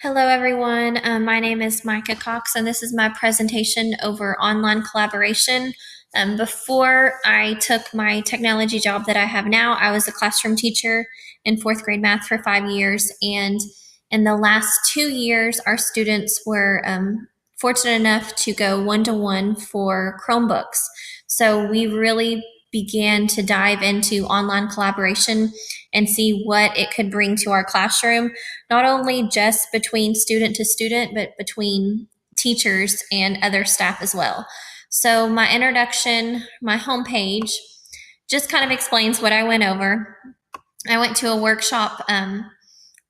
Hello, everyone. My name is Micah Cox, and this is my presentation over online collaboration. Before I took my technology job that I have now, I was a classroom teacher in fourth grade math for 5 years. And in the last 2 years, our students were fortunate enough to go one-to-one for Chromebooks. So we really began to dive into online collaboration and see what it could bring to our classroom, not only just between student to student, but between teachers and other staff as well. So my introduction, my homepage, just kind of explains what I went over. I went to a workshop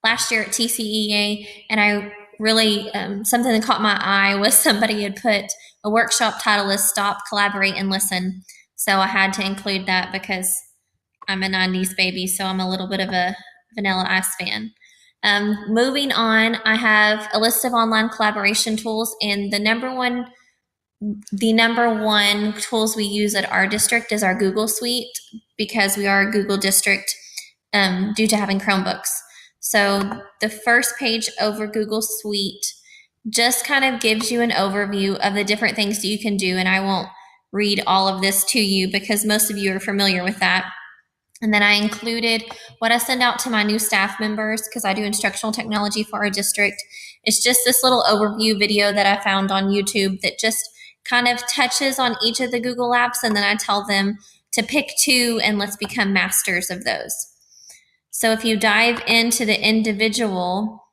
last year at TCEA, and I really, something that caught my eye was somebody had put a workshop title as Stop, Collaborate, and Listen. So I had to include that because I'm a 90s baby, so I'm a little bit of a Vanilla Ice fan. Moving on, I have a list of online collaboration tools, and the number one tools we use at our district is our Google Suite because we are a Google district due to having Chromebooks. So the first page over Google Suite just kind of gives you an overview of the different things that you can do, and I won't read all of this to you because most of you are familiar with that. And then I included what I send out to my new staff members because I do instructional technology for our district. It's just this little overview video that I found on YouTube that just kind of touches on each of the Google apps, and then I tell them to pick two and let's become masters of those. So if you dive into the individual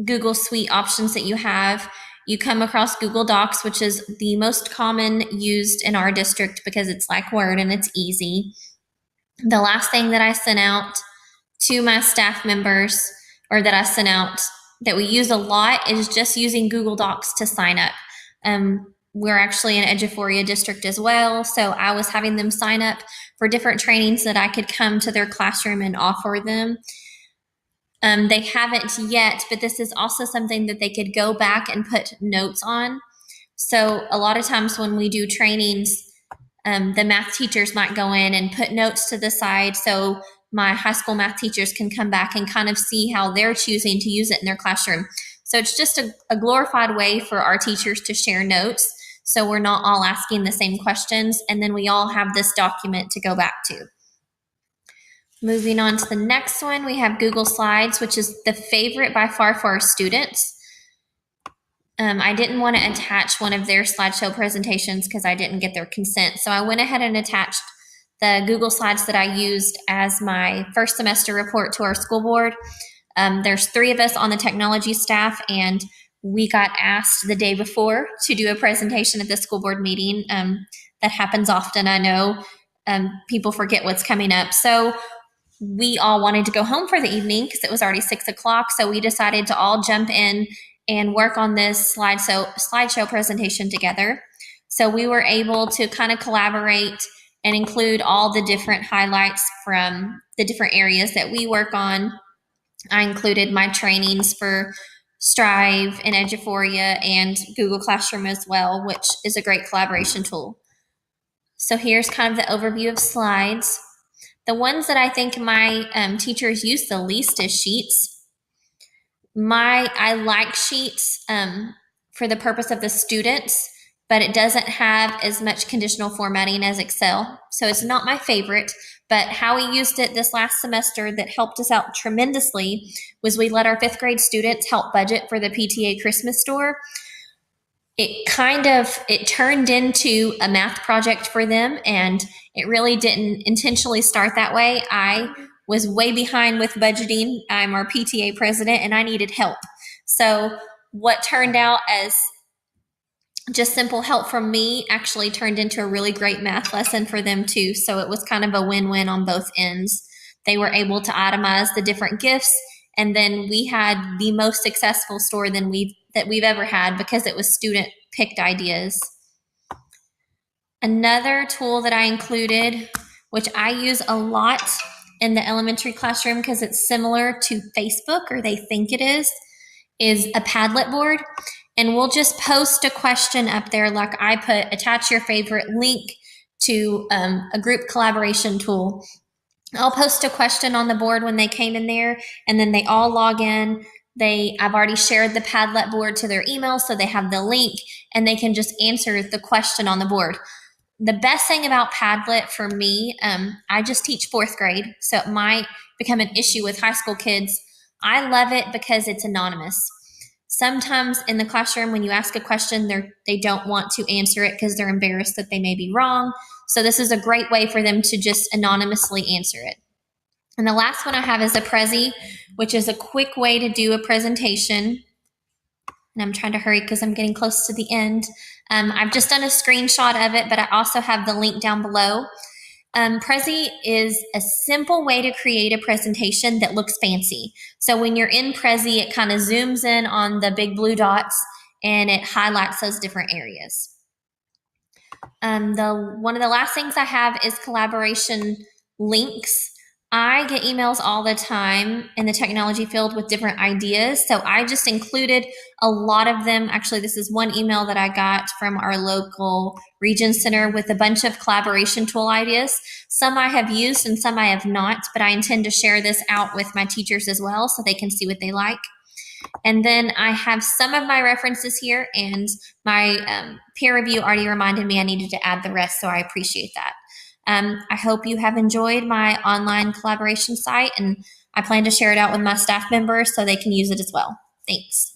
Google Suite options that you have, you come across Google Docs, which is the most common used in our district because it's like Word and it's easy. The last thing that I sent out to my staff members, or that I sent out that we use a lot, is just using Google Docs to sign up. We're actually an Eduphoria district as well, so I was having them sign up for different trainings that I could come to their classroom and offer them. They haven't yet, but this is also something that they could go back and put notes on. So a lot of times when we do trainings, the math teachers might go in and put notes to the side so my high school math teachers can come back and kind of see how they're choosing to use it in their classroom. So it's just a glorified way for our teachers to share notes, so we're not all asking the same questions, and then we all have this document to go back to. Moving on to the next one, we have Google Slides, which is the favorite by far for our students. I didn't want to attach one of their slideshow presentations because I didn't get their consent. So I went ahead and attached the Google Slides that I used as my first semester report to our school board. There's 3 of us on the technology staff, and we got asked the day before to do a presentation at the school board meeting. That happens often, I know. People forget what's coming up. So we all wanted to go home for the evening because it was already 6 o'clock. So we decided to all jump in and work on this slideshow presentation together. So we were able to kind of collaborate and include all the different highlights from the different areas that we work on. I included my trainings for Strive and Eduphoria and Google Classroom as well, which is a great collaboration tool. So here's kind of the overview of slides. The ones that I think my teachers use the least is Sheets. I like Sheets for the purpose of the students, but it doesn't have as much conditional formatting as Excel. So it's not my favorite, but how we used it this last semester that helped us out tremendously was we let our 5th grade students help budget for the PTA Christmas store. It turned into a math project for them, and it really didn't intentionally start that way. I was way behind with budgeting. I'm our PTA president, and I needed help. So what turned out as just simple help from me actually turned into a really great math lesson for them too. So it was kind of a win-win on both ends. They were able to itemize the different gifts, and then we had the most successful store that we've ever had because it was student picked ideas. Another tool that I included, which I use a lot in the elementary classroom because it's similar to Facebook, or they think it is a Padlet board. And we'll just post a question up there like I put, attach your favorite link to a group collaboration tool. I'll post a question on the board when they came in there, and then they all log in. I've already shared the Padlet board to their email, so they have the link, and they can just answer the question on the board. The best thing about Padlet for me, I just teach fourth grade, so it might become an issue with high school kids. I love it because it's anonymous. Sometimes in the classroom, when you ask a question, they don't want to answer it because they're embarrassed that they may be wrong. So this is a great way for them to just anonymously answer it. And the last one I have is a Prezi, which is a quick way to do a presentation. And I'm trying to hurry because I'm getting close to the end. I've just done a screenshot of it, but I also have the link down below. Prezi is a simple way to create a presentation that looks fancy. So when you're in Prezi, it kind of zooms in on the big blue dots and it highlights those different areas. One of the last things I have is collaboration links. I get emails all the time in the technology field with different ideas, so I just included a lot of them. Actually, this is one email that I got from our local region center with a bunch of collaboration tool ideas. Some I have used and some I have not, but I intend to share this out with my teachers as well so they can see what they like. And then I have some of my references here, and my peer review already reminded me I needed to add the rest, so I appreciate that. I hope you have enjoyed my online collaboration site, and I plan to share it out with my staff members so they can use it as well. Thanks.